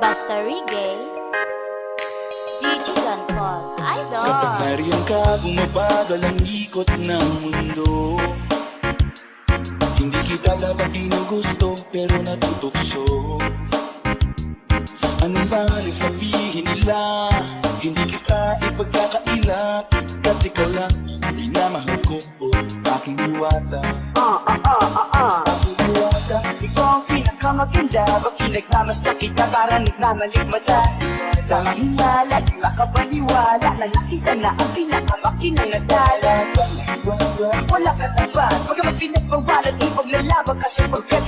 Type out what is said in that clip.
Basta Reggae, DJ Don Paul, Idol. Kapag nariyan ka, bumabagal ang ikot ng mundo. Hindi kita dapat ginugusto, pero natutukso. Anong bang sabihin nila? Hindi kita ipagkakaila, kat ikaw lang minamahal ko, aking diwata. Aking diwata. Ikaw ang pinakamaganda, pag pinagmamasdan kita para nagmamaligmata. Tamang hinala, di makapaniwala na nakita na ang pinakamakinang nadala. Wala ka tapat, pagkamat pinagbawalan, ipaglalaban kasi pagkat